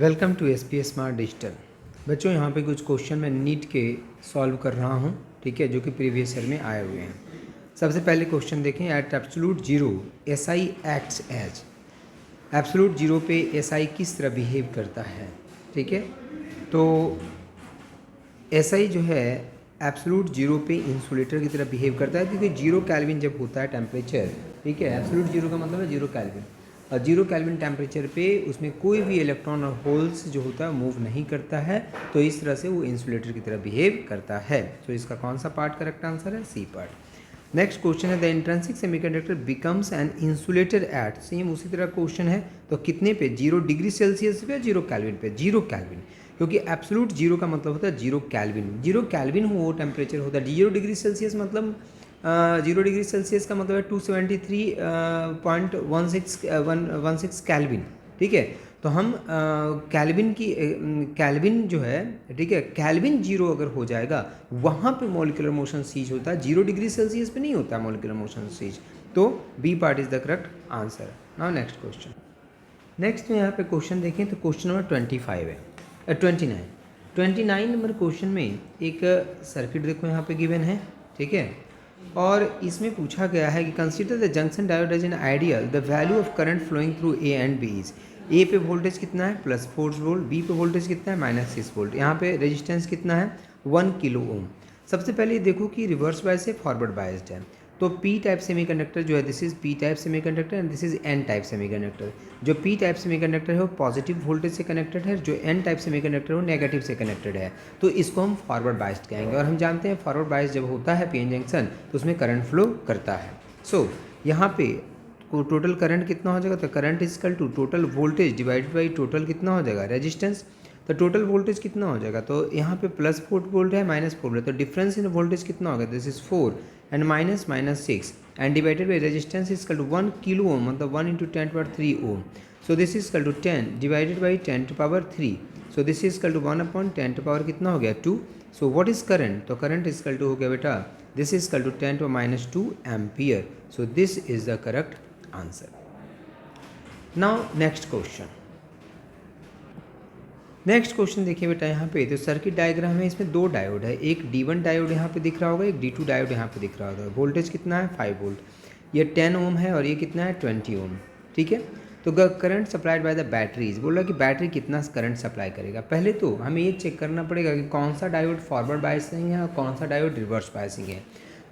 Welcome to S P S smart digital. बच्चों यहाँ पे कुछ क्वेश्चन मैं नीट के सॉल्व कर रहा हूँ, ठीक है, जो कि प्रीवियस ईयर में आए हुए हैं। सबसे पहले क्वेश्चन देखें। At absolute zero S I acts as. Absolute zero पे एस आई किस तरह बिहेव करता है, ठीक है। तो एस आई जो है एब्सोल्यूट जीरो पे इंसुलेटर की तरह बिहेव करता है, क्योंकि जीरो केल्विन जब होता है टेम्परेचर, ठीक है, एब्सोल्यूट जीरो का मतलब है जीरो केल्विन, और जीरो केल्विन टेम्परेचर पे उसमें कोई भी इलेक्ट्रॉन और होल्स जो होता है मूव नहीं करता है, तो इस तरह से वो इंसुलेटर की तरह बिहेव करता है। तो इसका कौन सा पार्ट करेक्ट आंसर है? C part. नेक्स्ट क्वेश्चन है the intrinsic semiconductor becomes an insulator at. Same उसी तरह क्वेश्चन है, तो कितने पे? 0 डिग्री सेल्सियस पे, 0 केल्विन पे। 0 केल्विन, क्योंकि एब्सोल्यूट जीरो का मतलब होता है 0 केल्विन। 0 केल्विन वो टेम्परेचर होता है। 0 डिग्री सेल्सियस मतलब 0 डिग्री सेल्सियस का मतलब है 273.16 केल्विन, ठीक है। तो हम केल्विन जो है, ठीक है, केल्विन जीरो अगर हो जाएगा वहाँ पे मॉलिक्यूलर मोशन सीज होता है, 0 डिग्री सेल्सियस पे नहीं होता मॉलिक्यूलर मोशन सीज। तो B part is the correct answer. Now next question. Next में यहाँ पे क्वेश्चन देखें तो क्वेश्चन नंबर 29 है, 29 नंबर क्वेश्चन में एक सर्किट देखो यहाँ पे गिवन है, ठीक है, और इसमें पूछा गया है कि consider the junction diode as an ideal, the value of current flowing through A and B is. A पे वोल्टेज कितना है? +4 वोल्ट। बी पे वोल्टेज कितना है? -6 वोल्ट। यहाँ पे रेजिस्टेंस कितना है? 1 किलो ओम। सबसे पहले देखो कि रिवर्स बायस से फॉरवर्ड बायस्ड है। तो पी टाइप सेमीकंडक्टर जो है, this is P type semiconductor and this is N type semiconductor. जो पी टाइप सेमीकंडक्टर है वो पॉजिटिव वोल्टेज से कनेक्टेड है, जो एन टाइप सेमीकंडक्टर है वो नेगेटिव से कनेक्टेड है। तो इसको हम फॉरवर्ड बायस्ड कहेंगे, और हम जानते हैं फॉरवर्ड बायस जब होता है पीएन जंक्शन तो उसमें करंट फ्लो करता है। सो यहाँ पे टोटल करंट कितना हो जाएगा? तो current is equal to total voltage divided by total कितना हो जाएगा? रेजिस्टेंस। तो टोटल वोल्टेज कितना हो जाएगा? तो यहाँ पे +4 वोल्ट है, -4 है, तो डिफरेंस इन वोल्टेज कितना होगा? This is 4 and -6 and divided by resistance is equal to 1 kilo ohm, मतलब 1 × 10⁻³ ohm. So this is equal to 10 divided by 10⁻3। So this is equal to 1/10 कितना हो गया? 2। So what is current? तो current is equal to हो गया बेटा, this is equal to 10⁻² ampere. So this is the correct answer. Now next question. Next question देखिए बेटा, यहाँ पे तो सर्किट डायग्राम है, इसमें 2 डायोड है। एक D1 डायोड यहाँ पे दिख रहा होगा, एक D2 डायोड यहाँ पे दिख रहा होगा। वोल्टेज कितना है? 5 वोल्ट। ये 10 ओम है और ये कितना है? 20 ओम, ठीक है। तो current supplied by the batteries, बोल रहा कि बैटरी कितना करंट सप्लाई करेगा। पहले तो हमें ये चेक करना पड़ेगा कि कौन सा डायोड फॉरवर्ड बायसिंग है और कौन सा डायोड रिवर्स बायसिंग है।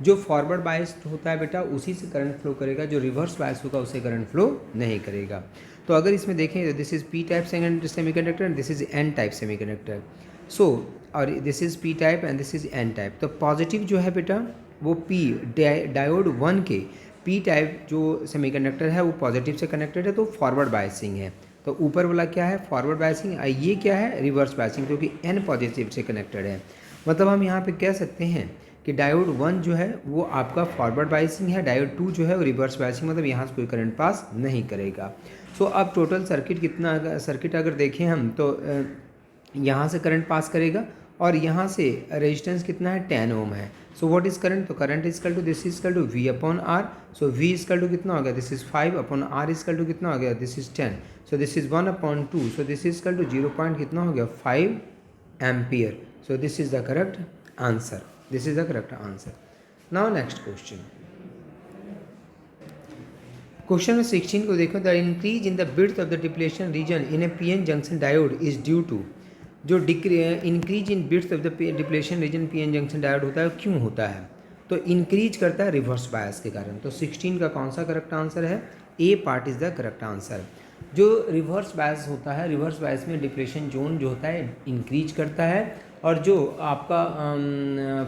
जो फॉरवर्ड बायस्ड होता है बेटा उसी से करंट फ्लो करेगा, जो रिवर्स बायस होगा उससे करंट फ्लो नहीं करेगा। तो अगर इसमें देखें तो this is P type semiconductor and this is N type semiconductor. So और this is P type and this is N type. तो पॉजिटिव जो है बेटा वो पी डायोड 1 के पी टाइप जो सेमीकंडक्टर है वो पॉजिटिव से कनेक्टेड है, तो फॉरवर्ड बायसिंग है। तो ऊपर वाला क्या है? Forward biasing. ये क्या है? रिवर्स बायसिंग, क्योंकि एन पॉजिटिव से कनेक्टेड है। मतलब हम यहाँ पे कह सकते हैं कि डायोड 1 जो है वो आपका फॉरवर्ड बायसिंग है, डायोड 2 जो है वो रिवर्स बायसिंग, मतलब यहाँ से कोई करंट पास नहीं करेगा। सो अब टोटल सर्किट कितना, सर्किट अगर देखें हम तो यहाँ से करंट पास करेगा और यहाँ से रेजिस्टेंस कितना है? 10 ओम है। So what is current? तो current is equal to this is equal to V/R। So V is equal to कितना हो गया? This is 5/R is equal to कितना हो गया? This is 10। So this is 1/2। So this is equal to 0. कितना हो गया? 5 ampere. So this is the correct answer. This is the correct answer. Now next question. Question number 16 को देखो, the increase in the width of the depletion region in a PN junction diode is due to। जो increase in width of the depletion region PN junction diode होता है क्यों होता है? तो increase करता है रिवर्स बायस के कारण। तो 16 का कौन सा करेक्ट आंसर है? A part is the correct answer. जो रिवर्स बायस होता है, रिवर्स बायस में डिप्लेशन जोन जो होता है इंक्रीज करता है, और जो आपका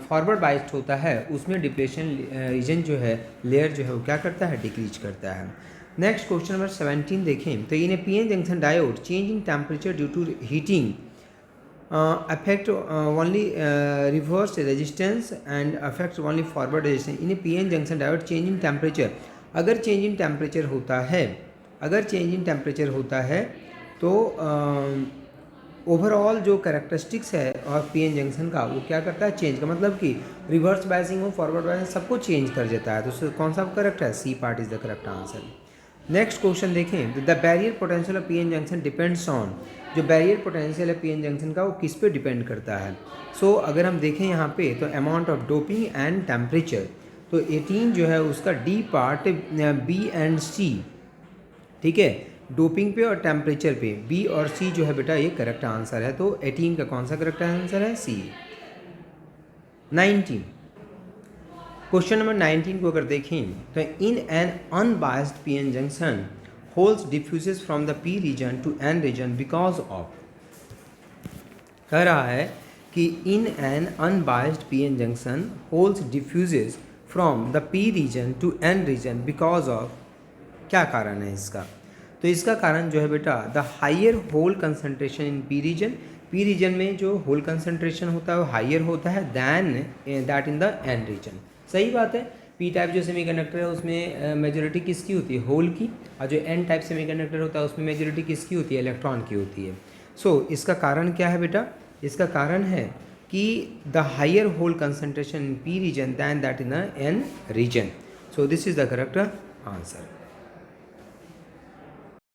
फॉरवर्ड बायस्ड होता है उसमें डिप्लेशन रीजन जो है, लेयर जो है वो क्या करता है? डिक्रीज करता है। नेक्स्ट क्वेश्चन नंबर 17 देखें तो in a PN junction diode change in temperature due to heating affect only reverse resistance and affects only forward resistance in a PN junction diode change in temperature। अगर change in temperature होता है, अगर change in temperature होता है तो overall जो characteristics है और पीएन जंक्शन का वो क्या करता है? चेंज का मतलब कि रिवर्स बायसिंग हो, फॉरवर्ड बायसिंग, सबको चेंज कर देता है। तो कौन सा करेक्ट है? C part is the correct answer. Next question देखें, the barrier potential of PN junction depends on, जो बैरियर पोटेंशियल है पीएन जंक्शन का वो किस पे डिपेंड करता है। सो अगर हम देखें यहाँ पे तो amount of doping and temperature, तो 18 जो है उसका डी पार्ट बी एंड सी, ठीक है, डोपिंग पे और टेम्परेचर पे, बी और सी जो है बेटा ये करेक्ट आंसर है। तो 18 का कौन सा करेक्ट आंसर है, सी। 19, क्वेश्चन नंबर 19 को अगर देखें तो in an unbiased PN junction holes diffuses from the P region to N region because of, कह रहा है कि in an unbiased PN junction holes diffuses from the P region to N region because of, क्या कारण है इसका। तो इसका कारण जो है बेटा the higher hole concentration in P region, P region में जो होल कंसंट्रेशन होता है वो हाइयर होता है than that in the N region. सही बात है, पी टाइप जो सेमीकंडक्टर है उसमें मेजॉरिटी किसकी होती है, होल की, और जो एन टाइप सेमीकंडक्टर होता है उसमें मेजॉरिटी किसकी होती है, इलेक्ट्रॉन की होती है। सो इसका कारण क्या है बेटा, इसका कारण है कि the higher hole concentration in P region than that in the N region. So this is the correct answer.